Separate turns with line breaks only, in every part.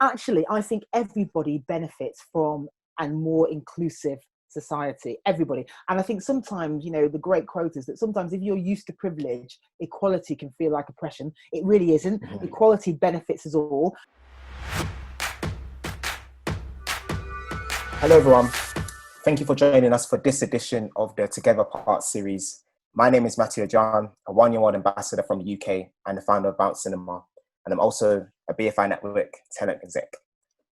actually, I think everybody benefits from a more inclusive society, everybody. And I think sometimes, the great quote is that sometimes if you're used to privilege, equality can feel like oppression. It really isn't. Equality benefits us all.
Hello, everyone. Thank you for joining us for this edition of the Together Part series. My name is Matthew John, a one-year-old ambassador from the UK and the founder of Bounce Cinema. And I'm also a BFI Network talent exec.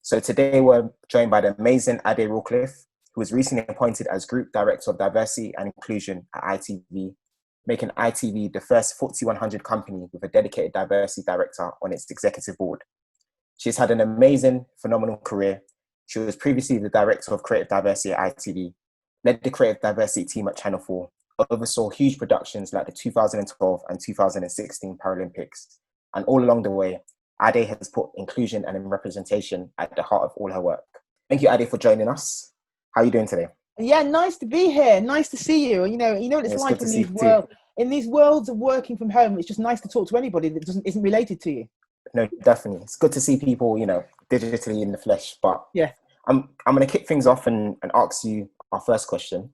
So today we're joined by the amazing Ade Rawcliffe, who was recently appointed as Group Director of Diversity and Inclusion at ITV, making ITV the first 4100 company with a dedicated diversity director on its executive board. She's had an amazing, phenomenal career. She was previously the Director of Creative Diversity at ITV, led the Creative Diversity team at Channel 4, oversaw huge productions like the 2012 and 2016 Paralympics. And all along the way, Ade has put inclusion and representation at the heart of all her work. Thank you, Ade, for joining us. How are you doing today?
Yeah, nice to be here. Nice to see you. You know what it's like in these worlds of working from home. It's just nice to talk to anybody that isn't related to you.
No, definitely. It's good to see people, digitally in the flesh. But
yeah,
I'm going to kick things off and ask you our first question.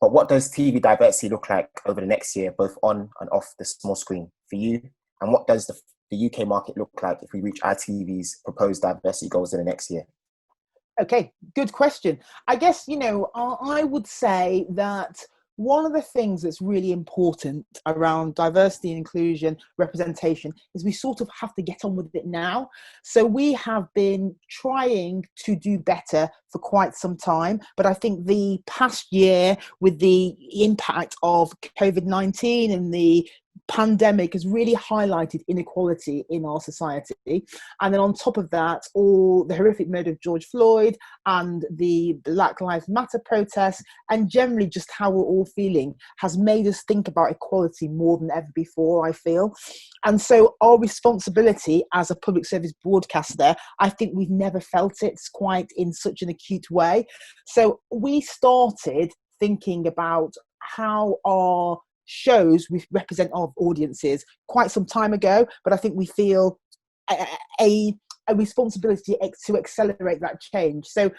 But what does TV diversity look like over the next year, both on and off the small screen for you? And what does the UK market look like if we reach ITV's proposed diversity goals in the next year?
Okay, good question. I guess, I would say that one of the things that's really important around diversity and inclusion representation is we sort of have to get on with it now. So we have been trying to do better for quite some time, but I think the past year with the impact of COVID-19 and the pandemic has really highlighted inequality in our society. And then on top of that, all the horrific murder of George Floyd and the Black Lives Matter protests, and generally just how we're all feeling, has made us think about equality more than ever before, I feel. And so our responsibility as a public service broadcaster, I think we've never felt it quite in such an acute way. So we started thinking about how our shows we represent our audiences quite some time ago, but I think we feel a responsibility to accelerate that change. So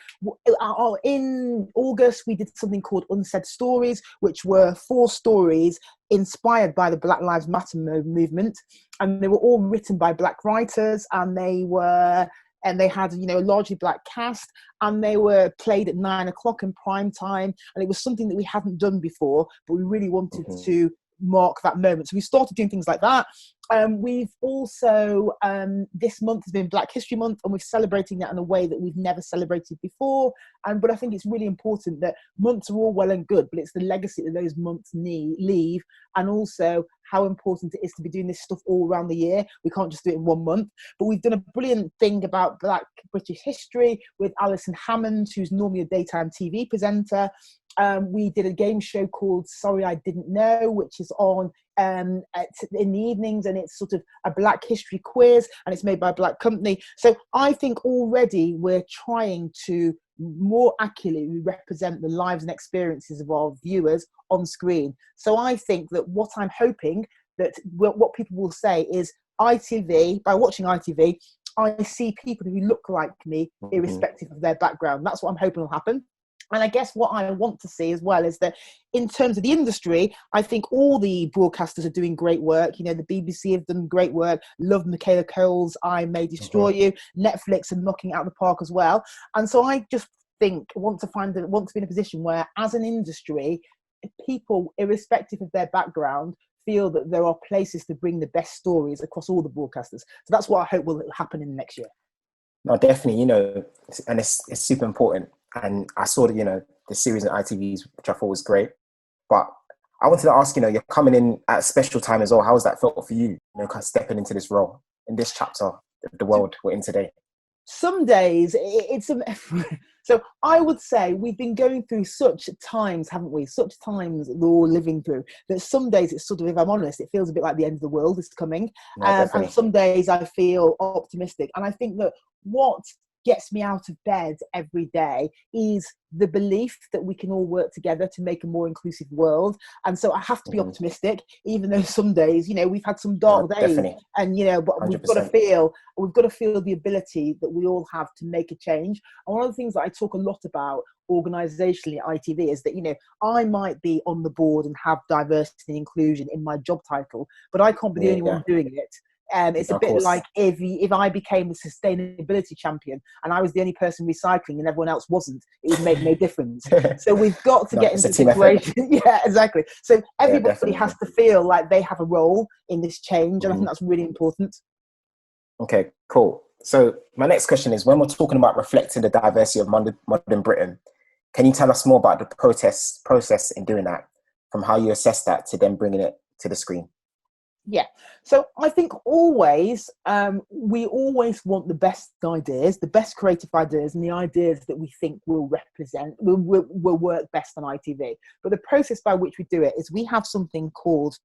in August, we did something called Unsaid Stories, which were 4 stories inspired by the Black Lives Matter movement. And they were all written by Black writers, and they had, a largely Black cast, and they were played at 9:00 in prime time. And it was something that we hadn't done before, but we really wanted to mark that moment. So we started doing things like that. We've also, this month has been Black History Month, and we're celebrating that in a way that we've never celebrated before. But I think it's really important that months are all well and good, but it's the legacy that those months leave, and also how important it is to be doing this stuff all around the year. We can't just do it in one month. But we've done a brilliant thing about Black British history with Alison Hammond, who's normally a daytime TV presenter. We did a game show called Sorry I Didn't Know, which is on in the evenings, and it's sort of a Black history quiz, and it's made by a Black company. So I think already we're trying to more accurately represent the lives and experiences of our viewers on screen. So I think that what I'm hoping that what people will say is ITV, by watching ITV, I see people who look like me irrespective of their background. That's what I'm hoping will happen. And I guess what I want to see as well is that in terms of the industry, I think all the broadcasters are doing great work. The BBC have done great work. Love Michaela Cole's I May Destroy You. Netflix are knocking it out of the park as well. And so I just think want to be in a position where, as an industry, people, irrespective of their background, feel that there are places to bring the best stories across all the broadcasters. So that's what I hope will happen in the next year.
No, definitely, and it's super important. And I saw the series on ITV, which I thought was great. But I wanted to ask, you're coming in at a special time as well. How has that felt for you, kind of stepping into this role in this chapter of the world we're in today?
Some days so I would say we've been going through such times, haven't we? Such times we're all living through, that some days it's sort of, if I'm honest, it feels a bit like the end of the world is coming.
No,
and some days I feel optimistic. And I think that what gets me out of bed every day is the belief that we can all work together to make a more inclusive world. And so I have to be optimistic, even though some days, you know, we've had some dark days,
definitely.
and, you know, but
100%.
we've got to feel the ability that we all have to make a change. And one of the things that I talk a lot about organizationally at ITV is that, you know, I might be on the board and have diversity and inclusion in my job title, but I can't be the only one doing it. It's a bit like if I became the sustainability champion and I was the only person recycling and everyone else wasn't, it would make no difference. So we've got to get into a situation. Yeah, exactly. So everybody has to feel like they have a role in this change. And I think that's really important.
Okay, cool. So my next question is, when we're talking about reflecting the diversity of modern Britain, can you tell us more about the process in doing that, from how you assess that to then bringing it to the screen?
Yeah. So I think always, we always want the best ideas, the best creative ideas, and the ideas that we think will work best on ITV. But the process by which we do it is we have something called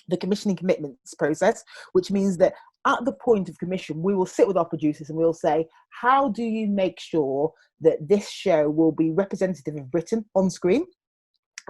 the commissioning commitments process, which means that at the point of commission, we will sit with our producers and we'll say, how do you make sure that this show will be representative of Britain on screen?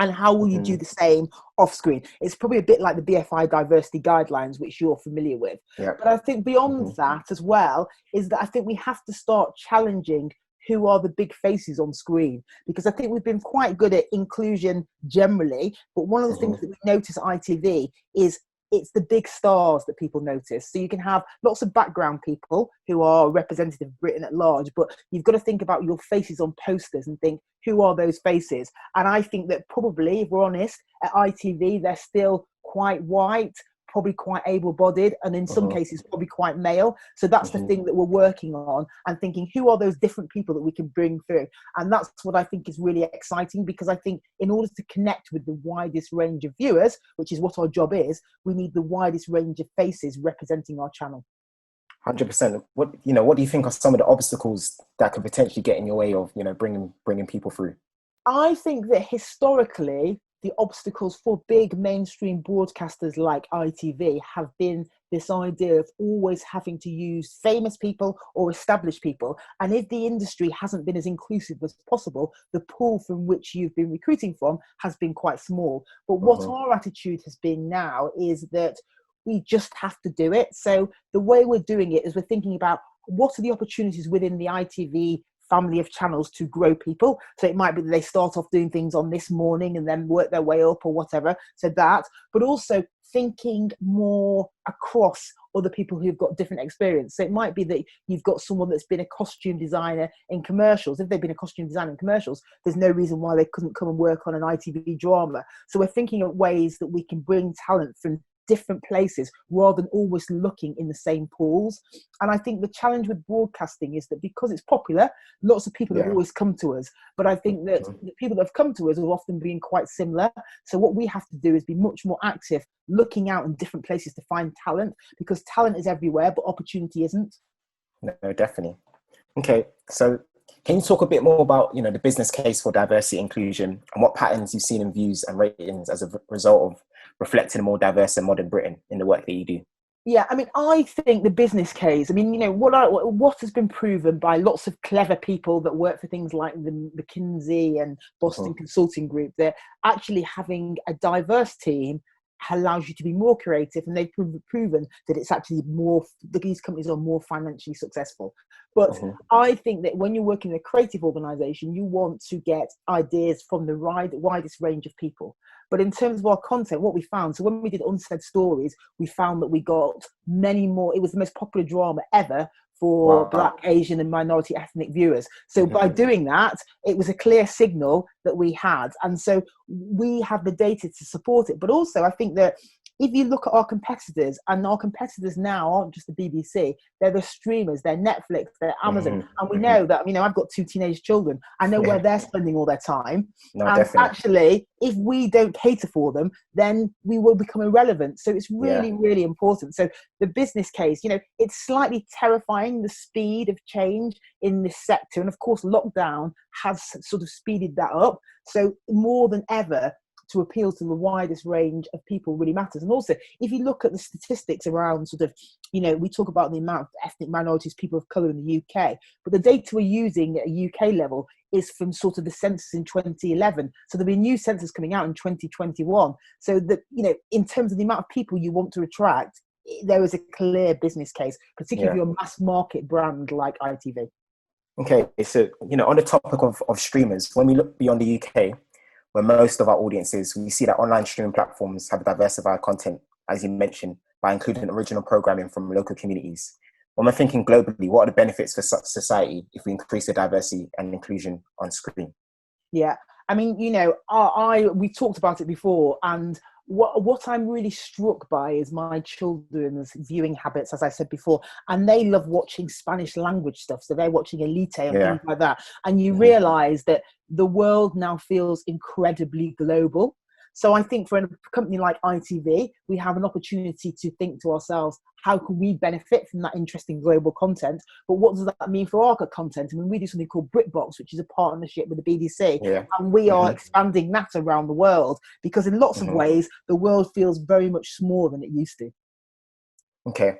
And how will you do the same off screen? It's probably a bit like the BFI diversity guidelines, which you're familiar with. Yep. But I think beyond that as well, is that I think we have to start challenging who are the big faces on screen, because I think we've been quite good at inclusion generally, but one of the things that we notice at ITV is it's the big stars that people notice. So you can have lots of background people who are representative of Britain at large, but you've got to think about your faces on posters and think, who are those faces? And I think that probably, if we're honest, at ITV, they're still quite white, probably quite able-bodied, and in some cases probably quite male. So that's the thing that we're working on, and thinking, who are those different people that we can bring through? And that's what I think is really exciting, because I think in order to connect with the widest range of viewers, which is what our job is, we need the widest range of faces representing our channel.
100%. What do you think are some of the obstacles that could potentially get in your way of, you know, bringing people through?
I think that historically, the obstacles for big mainstream broadcasters like ITV have been this idea of always having to use famous people or established people. And if the industry hasn't been as inclusive as possible, the pool from which you've been recruiting from has been quite small. But what our attitude has been now is that we just have to do it. So the way we're doing it is we're thinking about what are the opportunities within the ITV family of channels to grow people. So it might be that they start off doing things on This Morning and then work their way up or whatever. So that, but also thinking more across other people who've got different experience. So it might be that you've got someone that's been a costume designer in commercials. If they've been a costume designer in commercials, there's no reason why they couldn't come and work on an ITV drama. So we're thinking of ways that we can bring talent from different places rather than always looking in the same pools. And I think the challenge with broadcasting is that because it's popular, lots of people have always come to us. But I think that the people that have come to us have often been quite similar. So what we have to do is be much more active, looking out in different places to find talent, because talent is everywhere, but opportunity isn't.
No, definitely. Okay, so can you talk a bit more about, you know, the business case for diversity inclusion and what patterns you've seen in views and ratings as a result of reflecting a more diverse and modern Britain in the work that you do?
Yeah, I mean, I think the business case, I mean, you know, what has been proven by lots of clever people that work for things like the McKinsey and Boston Consulting Group, that actually having a diverse team allows you to be more creative, and they've proven that it's actually more, that these companies are more financially successful. But I think that when you're working in a creative organization, you want to get ideas from the widest range of people. But in terms of our content, what we found, so when we did Unsaid Stories, we found that we got many more, it was the most popular drama ever for Black, Asian and minority ethnic viewers. So by doing that, it was a clear signal that we had. And so we have the data to support it. But also I think that if you look at our competitors, and our competitors now aren't just the BBC, they're the streamers, they're Netflix, they're Amazon. And we know that, you know, I've got 2 teenage children. I know where they're spending all their time.
No,
and
definitely.
Actually, if we don't cater for them, then we will become irrelevant. So it's really, really important. So the business case, you know, it's slightly terrifying, the speed of change in this sector. And of course, lockdown has sort of speeded that up. So more than ever, to appeal to the widest range of people really matters. And also, if you look at the statistics around sort of, we talk about the amount of ethnic minorities, people of colour in the UK, but the data we're using at a UK level is from sort of the census in 2011. So there'll be a new census coming out in 2021. So that, in terms of the amount of people you want to attract, there is a clear business case, particularly if you're a mass market brand like ITV.
Okay, so, on the topic of streamers, when we look beyond the UK, where most of our audience is, we see that online streaming platforms have diversified content, as you mentioned, by including original programming from local communities. When we're thinking globally, what are the benefits for society if we increase the diversity and inclusion on screen?
Yeah, I mean, we talked about it before, and what I'm really struck by is my children's viewing habits, as I said before, and they love watching Spanish language stuff. So they're watching Elite and things like that. And you realize that the world now feels incredibly global. So I think for a company like ITV, we have an opportunity to think to ourselves, how can we benefit from that interesting global content? But what does that mean for our content? I mean, we do something called BritBox, which is a partnership with the BBC. And we are expanding that around the world, because in lots of ways, the world feels very much smaller than it used to.
Okay.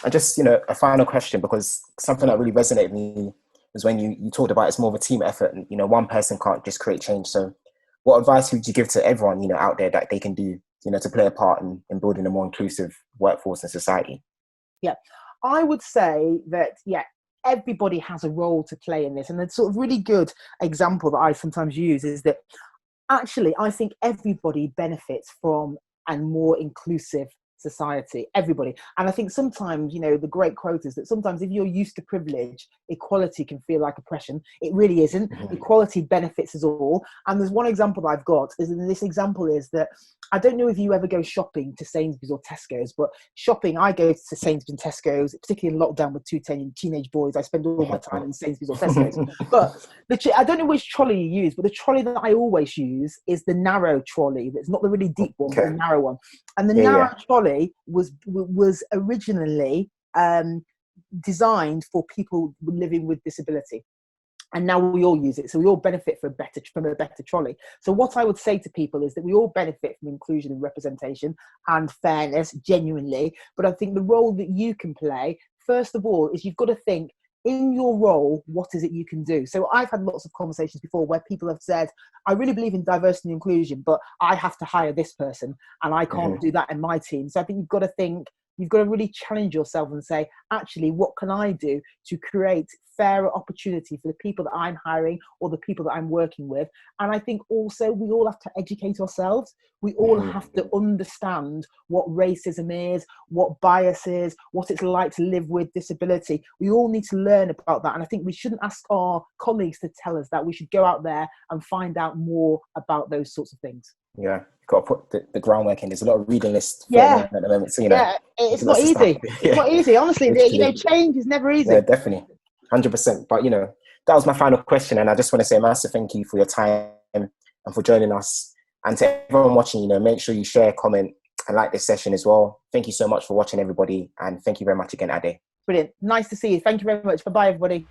And just, a final question, because something that really resonated with me was when you talked about it's more of a team effort, and, one person can't just create change. So what advice would you give to everyone, out there that they can do, to play a part in building a more inclusive workforce and society?
Yeah, I would say that, everybody has a role to play in this. And a sort of really good example that I sometimes use is that actually, I think everybody benefits from a more inclusive society, everybody. And I think sometimes, the great quote is that sometimes if you're used to privilege, equality can feel like oppression. It really isn't. Equality benefits us all. And there's one example that I've got, and this example is that I don't know if you ever go shopping to Sainsbury's or Tesco's, but I go to Sainsbury's and Tesco's, particularly in lockdown with two teenage boys. I spend all my time in Sainsbury's or Tesco's. But I don't know which trolley you use, but the trolley that I always use is the narrow trolley. It's not the really deep one, but the narrow one. And the narrow trolley was originally designed for people living with disability. And now we all use it. So we all benefit from a better trolley. So what I would say to people is that we all benefit from inclusion and representation and fairness, genuinely. But I think the role that you can play, first of all, is you've got to think, in your role, what is it you can do? So I've had lots of conversations before where people have said, I really believe in diversity and inclusion, but I have to hire this person and I can't do that in my team. So I think you've got to think, you've got to really challenge yourself and say, actually, what can I do to create fairer opportunity for the people that I'm hiring or the people that I'm working with? And I think also we all have to educate ourselves. We all have to understand what racism is, what bias is, what it's like to live with disability. We all need to learn about that. And I think we shouldn't ask our colleagues to tell us that. We should go out there and find out more about those sorts of things.
Yeah, you've got to put the groundwork in. There's a lot of reading lists at the moment. So,
it's not easy. It's not easy. Honestly, change is never easy.
Yeah, definitely. 100%. But, that was my final question. And I just want to say a massive thank you for your time and for joining us. And to everyone watching, make sure you share, comment, and like this session as well. Thank you so much for watching, everybody. And thank you very much again, Ade.
Brilliant. Nice to see you. Thank you very much. Bye-bye, everybody.